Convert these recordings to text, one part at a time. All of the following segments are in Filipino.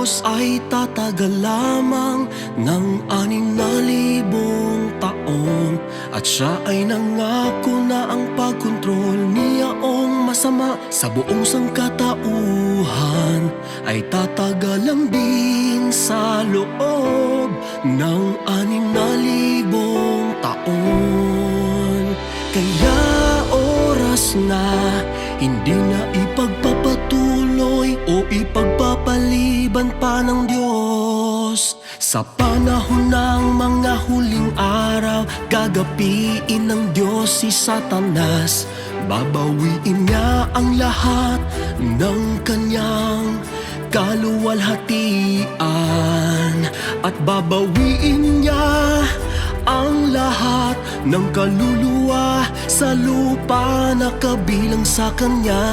Diyos ay tatagal lamang ng 6,000 taon. At siya ay nangako na ang pagkontrol niyaong masama sa buong sangkatauhan ay tatagal lang din sa loob ng 6,000 taon. Kaya oras na hindi na ipagpapatuloy o ipagpapaliban pa ng Diyos. Sa panahon ng mga huling araw, gagapiin ng Diyos si Satanas. Babawiin niya ang lahat ng kanyang kaluwalhatian. At babawiin niya ang lahat ng kaluluwa sa lupa na kabilang sa kanya,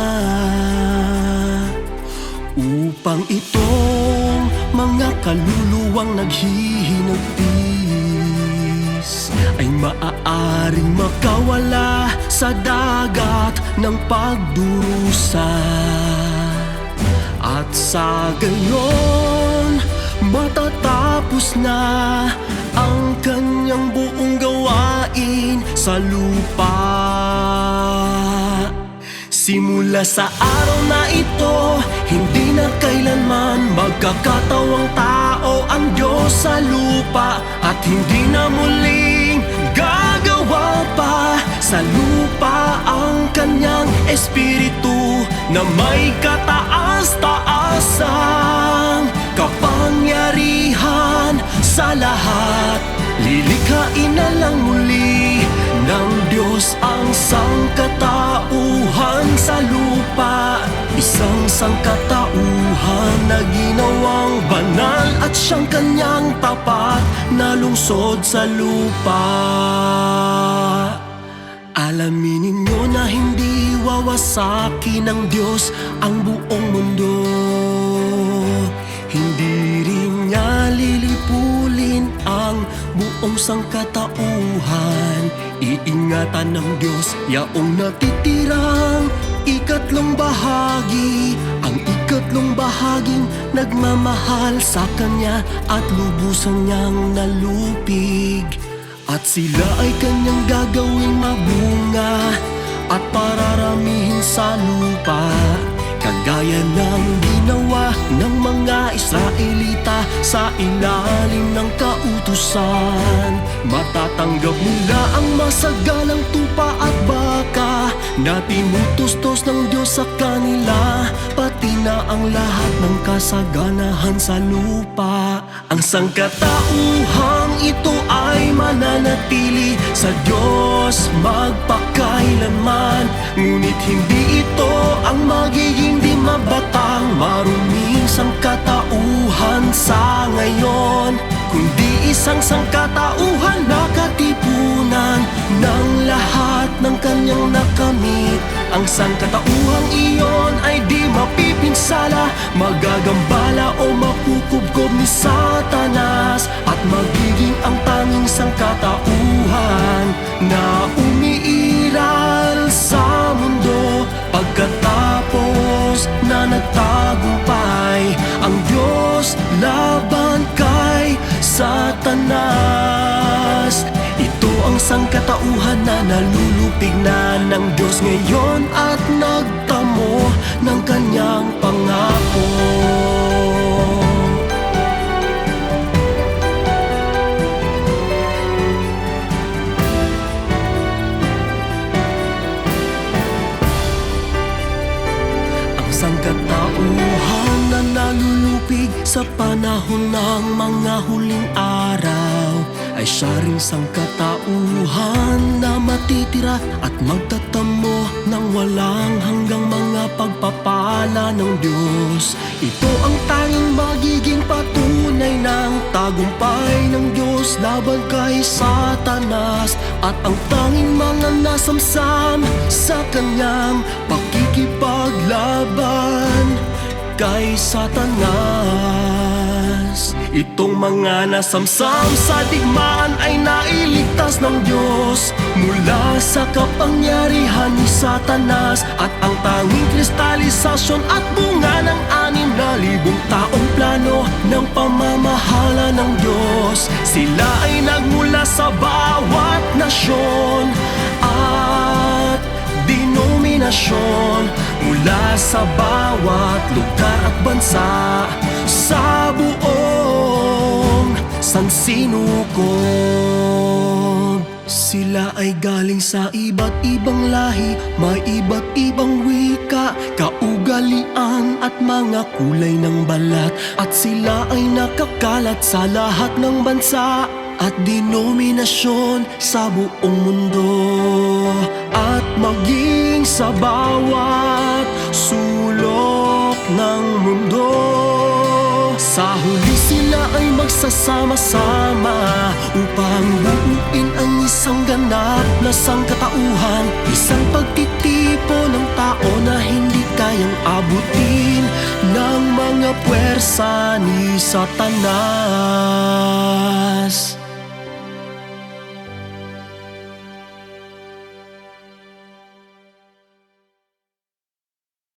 upang itong mga kaluluwang naghihinagpis ay maaaring makawala sa dagat ng pagdurusa. At sa gayon, matatapos na ang kanyang buong gawain sa lupa. Simula sa araw na ito, hindi na kailanman magkakatawang tao ang Diyos sa lupa. At hindi na muling gagawa pa sa lupa ang kanyang espiritu na may kataas-taasang kapangyarihan sa lahat. Lilikhain na lang muli ng Diyos ang sangkatauhan sa lupa. Isang sangkatauhan na ginawang banal at siyang kanyang tapat na lungsod sa lupa. Alamin ninyo na hindi wawasakin ng Diyos ang buong mundo. Hindi rin niya lilipulin ang buong sangkatauhan. Iingatan ng Diyos yaong natitirang ikatlong bahagi, ang ikatlong bahaging nagmamahal sa Kanya at lubusan niyang nalupig. At sila ay Kanyang gagawing mabunga at pararamihin sa lupa, kagaya ng ginawa ng mga Israelita sa ilalim ng kautusan. Matatanggap nila ang masagalang tupa at baka na tinutustos ng Diyos sa kanila, pati na ang lahat ng kasaganahan sa lupa. Ang sangkatauhang ito ay mananatili sa Diyos magpakailanman. Ngunit hindi ito ang magiging di mabatang maruming sangkatauhan sa ngayon, kundi isang sangkatauhan na katipunan ng lahat ng kanyang nakamit. Ang sangkatauhang iyon ay di mapipinsala, magagambala o makukubkob ni Satanas, at magiging ang tanging sangkatauhan na umiiral sa mundo pagkatapos na nagtagumpay ang Diyos laban kay Satanas. Ito ang sangkatauhan na nalulupig na ng Diyos ngayon at nagtamo ng kanyang pangako. Sangkatauhan na nalulupig sa panahon ng mga huling araw ay siya ring sangkatauhan na matitira at magtatamo ng walang hanggang mga pagpapala ng Diyos. Ito ang tanging magiging patunay ng tagumpay ng Diyos laban kay Satanas, at ang tanging mga nasamsam sa kanyang pakikipaglaban kay Satanas. Itong mga nasamsam sa digmaan ay nailigtas ng Diyos mula sa kapangyarihan ni Satanas. At ang tanging kristalisasyon at bunga ng 6,000 taong plano ng pamamahala ng Diyos. Sila ay nagmula sa bawat nasyon at denominasyon, mula sa bawat lugar at bansa sa buong sansinukob. Sila ay galing sa iba't ibang lahi, may iba't ibang wika, kaugalian at mga kulay ng balat. At sila ay nakakalat sa lahat ng bansa at denominasyon sa buong mundo, at maging sa bawat sulok ng mundo. Sa huli sila ay magsasama-sama upang buuin ang isang ganap na sangkatauhan, isang pagtitipo ng tao na hindi kayang abutin ng mga puwersa ni Satanas.